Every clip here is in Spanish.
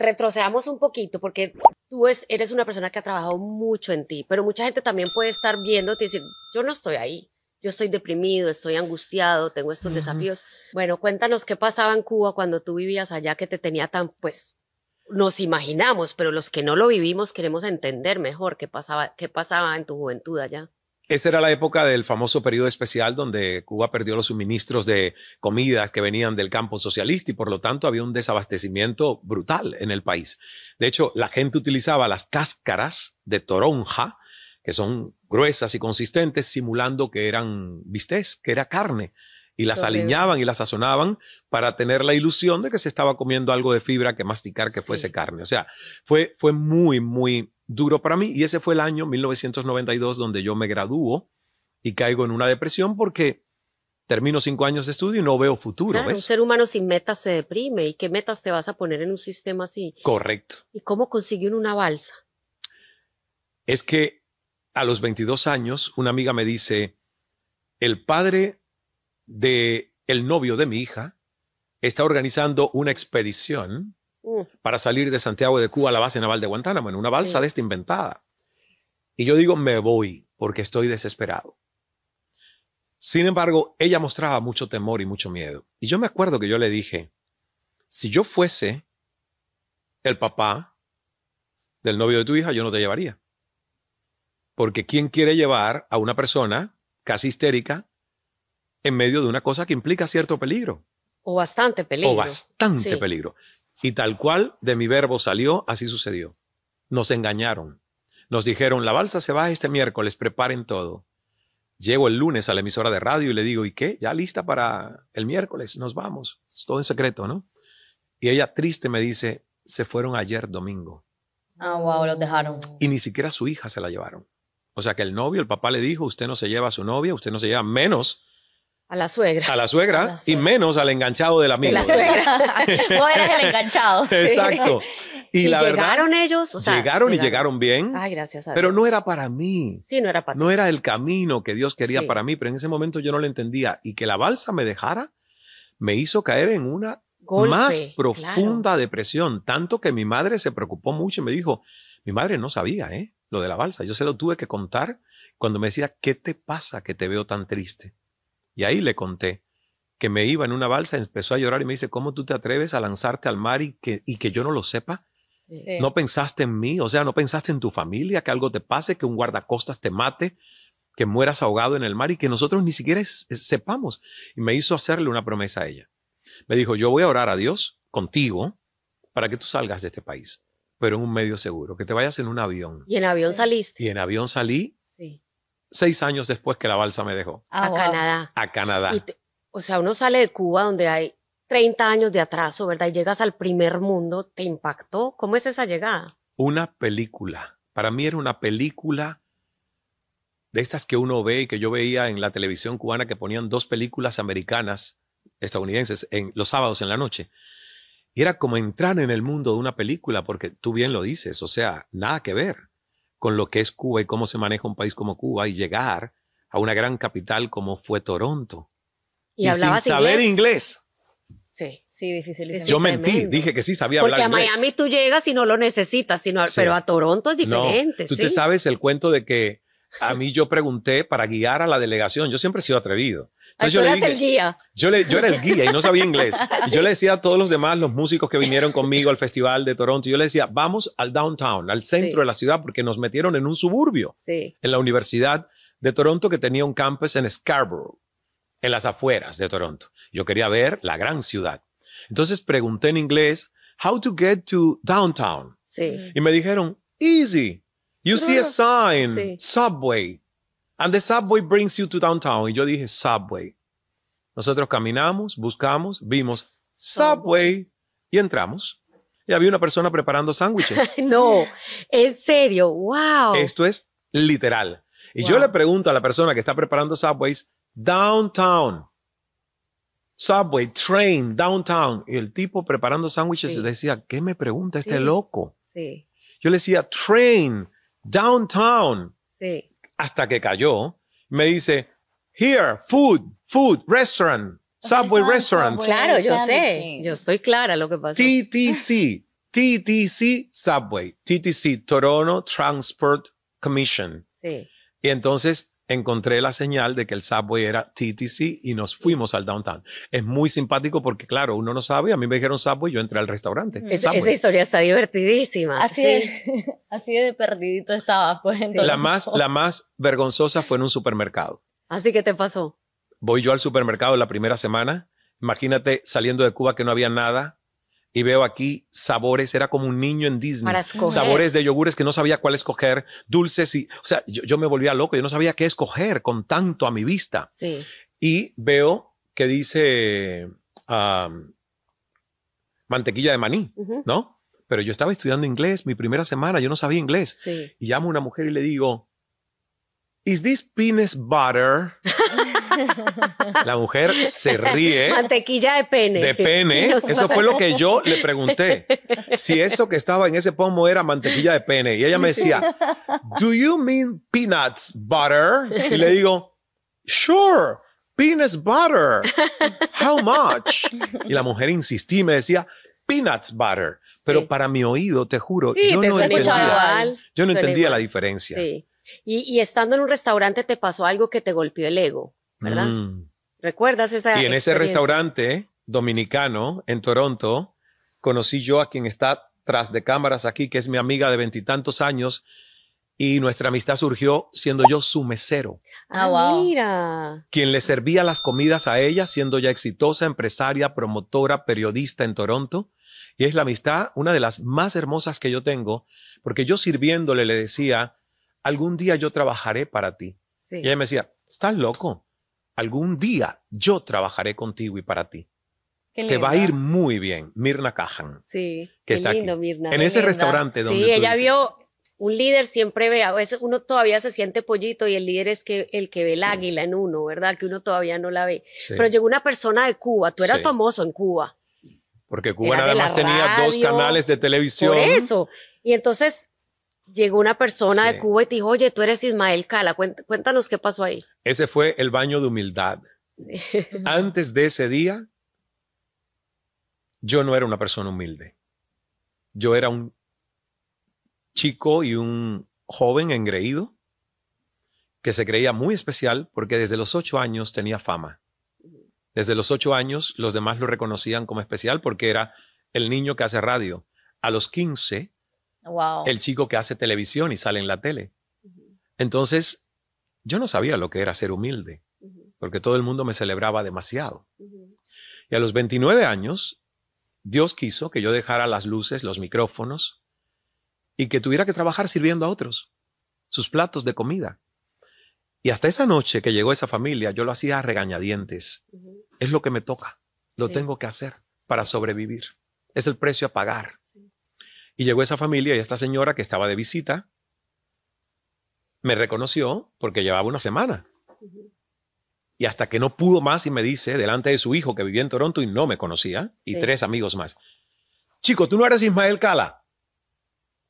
retrocedamos un poquito, porque tú eres una persona que ha trabajado mucho en ti, pero mucha gente también puede estar viéndote y decir, yo no estoy ahí, yo estoy deprimido, estoy angustiado, tengo estos desafíos. Bueno, cuéntanos qué pasaba en Cuba cuando tú vivías allá, que te tenía tan, pues, nos imaginamos, pero los que no lo vivimos queremos entender mejor qué pasaba en tu juventud allá. Esa era la época del famoso periodo especial donde Cuba perdió los suministros de comidas que venían del campo socialista y por lo tanto había un desabastecimiento brutal en el país. De hecho, la gente utilizaba las cáscaras de toronja, que son gruesas y consistentes, simulando que eran bistec, que era carne, y las aliñaban y las sazonaban para tener la ilusión de que se estaba comiendo algo de fibra que masticar que fuese carne. O sea, fue muy, muy duro para mí y ese fue el año 1992 donde yo me gradúo y caigo en una depresión porque termino 5 años de estudio y no veo futuro. Claro, ¿ves? Un ser humano sin metas se deprime. ¿Y qué metas te vas a poner en un sistema así? Correcto. ¿Y cómo consiguió una balsa? Es que a los 22 años una amiga me dice, el padre de el novio de mi hija está organizando una expedición para salir de Santiago de Cuba a la base naval de Guantánamo en una balsa de esta inventada. Y yo digo, me voy porque estoy desesperado. Sin embargo, ella mostraba mucho temor y mucho miedo. Y yo me acuerdo que yo le dije, si yo fuese el papá del novio de tu hija, yo no te llevaría. Porque ¿quién quiere llevar a una persona casi histérica en medio de una cosa que implica cierto peligro? O bastante peligro. O bastante peligro. Y tal cual de mi verbo salió, así sucedió. Nos engañaron. Nos dijeron, la balsa se va este miércoles, preparen todo. Llego el lunes a la emisora de radio y le digo, ¿y qué? ¿Ya lista para el miércoles? Nos vamos. Es todo en secreto, ¿no? Y ella triste me dice, se fueron ayer domingo. Ah, wow, los dejaron. Y ni siquiera a su hija se la llevaron. O sea que el novio, el papá le dijo, usted no se lleva a su novia, usted no se lleva menos a la suegra. A la suegra y menos al enganchado del amigo. De la suegra. Vos eras el enganchado. Exacto. Y la llegaron verdad, ellos. O sea, llegaron y llegaron bien. Ay, gracias a Dios. Pero no era para mí. Sí, no era para ti. No era el camino que Dios quería para mí. Pero en ese momento yo no lo entendía. Y que la balsa me dejara me hizo caer en una más profunda depresión. Tanto que mi madre se preocupó mucho y me dijo, mi madre no sabía lo de la balsa. Yo se lo tuve que contar cuando me decía, ¿qué te pasa que te veo tan triste? Y ahí le conté que me iba en una balsa, empezó a llorar y me dice, ¿cómo tú te atreves a lanzarte al mar y que yo no lo sepa? Sí. ¿No pensaste en mí? O sea, ¿no pensaste en tu familia? Que algo te pase, que un guardacostas te mate, que mueras ahogado en el mar y que nosotros ni siquiera sepamos. Y me hizo hacerle una promesa a ella. Me dijo, yo voy a orar a Dios contigo para que tú salgas de este país, pero en un medio seguro, que te vayas en un avión. ¿Y en avión saliste? Y en avión salí. Sí. 6 años después que la balsa me dejó. A Canadá. A Canadá. O sea, uno sale de Cuba donde hay 30 años de atraso, ¿verdad? Y llegas al primer mundo. ¿Te impactó? ¿Cómo es esa llegada? Una película. Para mí era una película de estas que uno ve y que yo veía en la televisión cubana que ponían 2 películas americanas, estadounidenses, en los sábados en la noche. Y era como entrar en el mundo de una película, porque tú bien lo dices, o sea, nada que ver con lo que es Cuba y cómo se maneja un país como Cuba y llegar a una gran capital como fue Toronto. Y sin saber inglés. Sí, difícil. Yo mentí, dije que sí sabía hablar inglés. Porque a Miami tú llegas y no lo necesitas, pero a Toronto es diferente. No, tú te sabes el cuento de que a mí yo pregunté para guiar a la delegación. Yo siempre he sido atrevido. Entonces yo le dije, el guía. Yo era el guía y no sabía inglés. Y yo le decía a todos los demás, los músicos que vinieron conmigo al festival de Toronto, yo le decía, vamos al downtown, al centro de la ciudad, porque nos metieron en un suburbio, en la Universidad de Toronto, que tenía un campus en Scarborough, en las afueras de Toronto. Yo quería ver la gran ciudad. Entonces pregunté en inglés, how to get to downtown. Y me dijeron, easy. You see a sign, subway. And the subway brings you to downtown. Y yo dije, subway. Nosotros caminamos, buscamos, vimos subway y entramos. Y había una persona preparando sándwiches. No, en serio, wow. Esto es literal. Y yo le pregunto a la persona que está preparando subways, downtown. Subway, train, downtown. Y el tipo preparando sándwiches decía, ¿qué me pregunta este loco? Yo le decía, train, downtown. Hasta que cayó, me dice, here, food, restaurant, subway restaurant. Claro, yo sé, yo estoy clara lo que pasó. TTC, TTC Subway, TTC, Toronto Transport Commission. Sí. Y entonces encontré la señal de que el Subway era TTC y nos fuimos al downtown. Es muy simpático porque, claro, uno no sabe. A mí me dijeron Subway, yo entré al restaurante. Esa historia está divertidísima. Así, sí. así de perdidito estabas, pues. Entonces. La más vergonzosa fue en un supermercado. Así que te pasó. Voy yo al supermercado la primera semana. Imagínate saliendo de Cuba que no había nada. Y veo aquí sabores, era como un niño en Disney. Para escoger. Sabores de yogures que no sabía cuál escoger, dulces y... O sea, yo me volvía loco, yo no sabía qué escoger con tanto a mi vista. Sí. Y veo que dice mantequilla de maní, ¿no? Pero yo estaba estudiando inglés mi primera semana, yo no sabía inglés. Sí. Y llamo a una mujer y le digo, ¿Is this penis butter? La mujer se ríe. Mantequilla de pene. De pene. Eso fue lo que yo le pregunté. Si eso que estaba en ese pomo era mantequilla de pene. Y ella me decía, ¿Do you mean peanuts butter? Y le digo, Sure, peanuts butter. How much? Y la mujer insistía y me decía, peanuts butter. Pero para mi oído, te juro, Sí, yo te no suena entendía, igual. yo no Suena entendía igual. la diferencia. Sí. Y estando en un restaurante te pasó algo que te golpeó el ego, ¿verdad? ¿Recuerdas esa Y en ese experiencia? restaurante dominicano en Toronto, conocí yo a quien está tras de cámaras aquí, que es mi amiga de 20 y tantos años, y nuestra amistad surgió siendo yo su mesero, Ah, wow. Mira. quien le servía las comidas a ella, siendo ya exitosa, empresaria, promotora, periodista en Toronto. Y es la amistad, una de las más hermosas que yo tengo, porque yo sirviéndole le decía, algún día yo trabajaré para ti. Sí. Y ella me decía, ¿estás loco? Algún día yo trabajaré contigo y para ti. Qué Te va a ir linda. muy bien. Mirna Cajan, Sí. que Qué está lindo, aquí. Mirna. En Qué ese linda. restaurante donde Sí, tú ella dices. vio, un líder siempre ve, a veces uno todavía se siente pollito y el líder es que el que ve el águila en uno, ¿verdad? Que uno todavía no la ve. Sí, Pero llegó una persona de Cuba, tú eras Sí. famoso en Cuba. porque Cuba era nada de la más tenía 2 radio, canales de televisión. Por eso. Y entonces llegó una persona Sí. de Cuba y te dijo, oye, tú eres Ismael Cala, cuéntanos qué pasó ahí. Ese fue el baño de humildad. Antes de ese día, yo no era una persona humilde. Yo era un chico y un joven engreído que se creía muy especial porque desde los 8 años tenía fama. Desde los 8 años los demás lo reconocían como especial porque era el niño que hace radio. A los 15, Wow. el chico que hace televisión y sale en la tele. Entonces, yo no sabía lo que era ser humilde porque todo el mundo me celebraba demasiado. Y a los 29 años, Dios quiso que yo dejara las luces, los micrófonos y que tuviera que trabajar sirviendo a otros sus platos de comida. Y hasta esa noche que llegó esa familia, yo lo hacía a regañadientes. Es lo que me toca, lo Sí. tengo que hacer para sobrevivir. Es el precio a pagar. Y llegó esa familia y esta señora que estaba de visita me reconoció porque llevaba una semana. Y hasta que no pudo más y me dice, delante de su hijo que vivía en Toronto y no me conocía, y Sí. 3 amigos más, chico, ¿tú no eres Ismael Cala?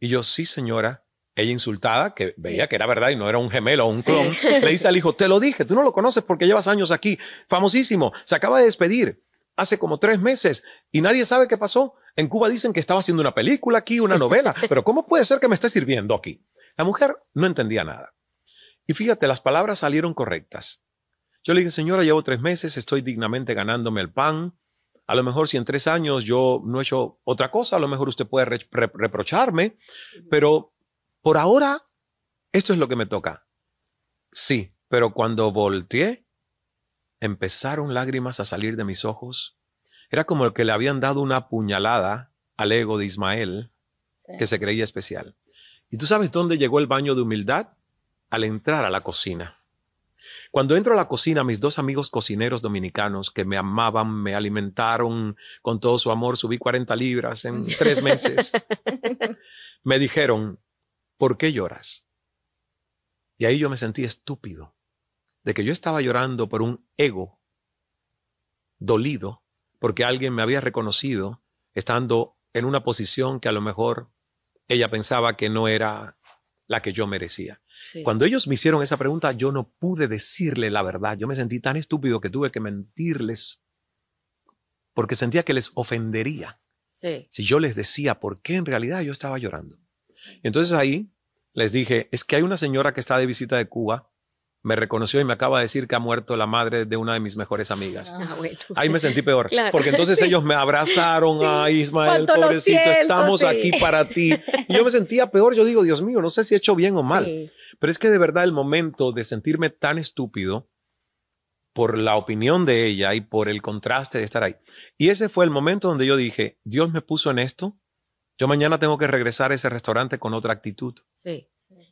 Y yo, sí, señora. Ella insultada, que veía que era verdad y no era un gemelo o un Sí. clon, le dice al hijo, te lo dije, tú no lo conoces porque llevas años aquí, famosísimo, se acaba de despedir hace como 3 meses y nadie sabe qué pasó. En Cuba dicen que estaba haciendo una película aquí, una novela, pero ¿cómo puede ser que me esté sirviendo aquí? La mujer no entendía nada. Y fíjate, las palabras salieron correctas. Yo le dije, señora, llevo 3 meses, estoy dignamente ganándome el pan. A lo mejor si en 3 años yo no he hecho otra cosa, a lo mejor usted puede reprocharme, pero por ahora esto es lo que me toca. Sí, pero cuando volteé, empezaron lágrimas a salir de mis ojos. Era como el que le habían dado una puñalada al ego de Ismael, Sí. que se creía especial. ¿Y tú sabes dónde llegó el baño de humildad? Al entrar a la cocina. Cuando entro a la cocina, mis 2 amigos cocineros dominicanos que me amaban, me alimentaron con todo su amor, subí 40 libras en 3 meses, me dijeron, ¿por qué lloras? Y ahí yo me sentí estúpido, de que yo estaba llorando por un ego dolido, porque alguien me había reconocido estando en una posición que a lo mejor ella pensaba que no era la que yo merecía. Sí. Cuando ellos me hicieron esa pregunta, yo no pude decirle la verdad. Yo me sentí tan estúpido que tuve que mentirles porque sentía que les ofendería. Sí. Si yo les decía por qué en realidad yo estaba llorando. Entonces ahí les dije, es que hay una señora que está de visita de Cuba, me reconoció y me acaba de decir que ha muerto la madre de una de mis mejores amigas. Ah, bueno. Ahí me sentí peor, Claro. porque entonces Sí. ellos me abrazaron, Sí. ay Ismael, Cuánto lo pobrecito, siento, estamos sí. aquí para ti. Y yo me sentía peor, yo digo, Dios mío, no sé si he hecho bien o mal. Sí. Pero es que de verdad el momento de sentirme tan estúpido por la opinión de ella y por el contraste de estar ahí. Y ese fue el momento donde yo dije, Dios me puso en esto, yo mañana tengo que regresar a ese restaurante con otra actitud. Sí.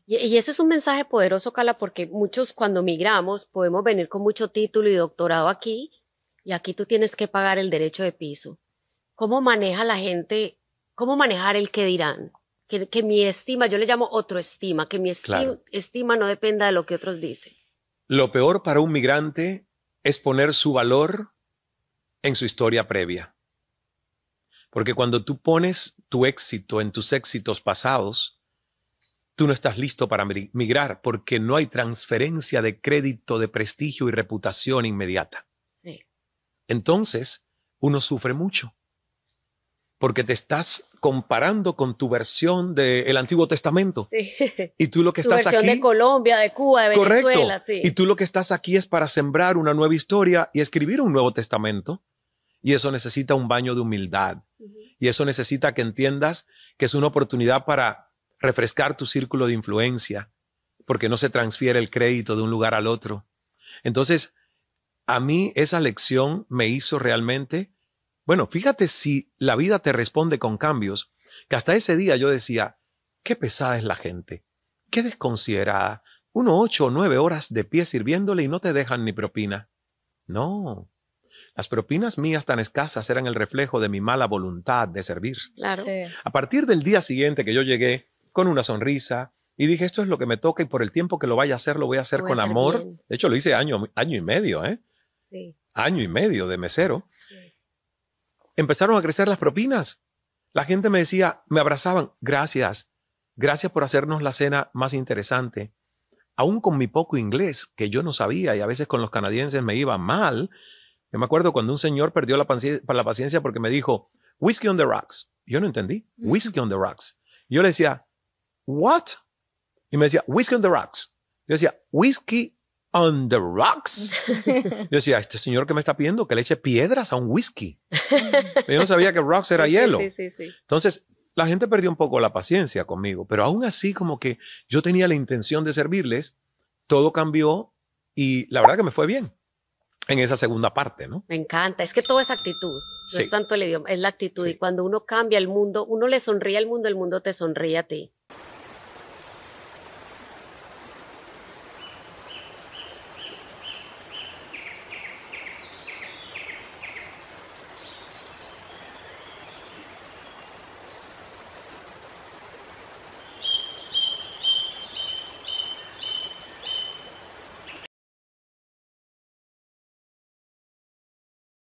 Y ese es un mensaje poderoso, Carla, porque muchos cuando migramos podemos venir con mucho título y doctorado aquí, y aquí tú tienes que pagar el derecho de piso. ¿Cómo maneja la gente, cómo manejar el qué dirán? Que mi estima, yo le llamo autoestima, que mi Claro. estima no dependa de lo que otros dicen. Lo peor para un migrante es poner su valor en su historia previa. Porque cuando tú pones tu éxito en tus éxitos pasados, tú no estás listo para migrar porque no hay transferencia de crédito, de prestigio y reputación inmediata. Sí. Entonces, uno sufre mucho porque te estás comparando con tu versión del Antiguo Testamento. Sí. Y tú lo que Tu estás versión aquí... de Colombia, de Cuba, de Correcto. Venezuela, sí. Y tú lo que estás aquí es para sembrar una nueva historia y escribir un Nuevo Testamento. Y eso necesita un baño de humildad. Y eso necesita que entiendas que es una oportunidad para refrescar tu círculo de influencia, porque no se transfiere el crédito de un lugar al otro. Entonces, a mí esa lección me hizo realmente, bueno, fíjate si la vida te responde con cambios, que hasta ese día yo decía, qué pesada es la gente, qué desconsiderada, 8 o 9 horas de pie sirviéndole y no te dejan ni propina. No, las propinas mías tan escasas eran el reflejo de mi mala voluntad de servir. Claro. Sí. A partir del día siguiente que yo llegué con una sonrisa y dije, esto es lo que me toca y por el tiempo que lo vaya a hacer, lo voy a hacer Lo voy a con hacer amor. bien. De hecho, lo hice año y medio, Sí. año y medio de mesero. Sí. Empezaron a crecer las propinas. La gente me decía, me abrazaban, gracias, gracias por hacernos la cena más interesante. Aún con mi poco inglés, que yo no sabía y a veces con los canadienses me iba mal. Yo me acuerdo cuando un señor perdió la paciencia porque me dijo, whiskey on the rocks. Yo no entendí, whiskey on the rocks. Yo le decía, what? Y me decía, whiskey on the rocks. Yo decía, whiskey on the rocks. Yo decía, este señor que me está pidiendo que le eche piedras a un whisky. Yo no sabía que rocks era Sí, hielo. sí. Entonces, la gente perdió un poco la paciencia conmigo, pero aún así como que yo tenía la intención de servirles, todo cambió y la verdad que me fue bien en esa segunda parte, ¿no? Me encanta, es que todo es actitud, no Sí. es tanto el idioma, es la actitud. Sí. Y cuando uno cambia el mundo, uno le sonríe al mundo, el mundo te sonríe a ti.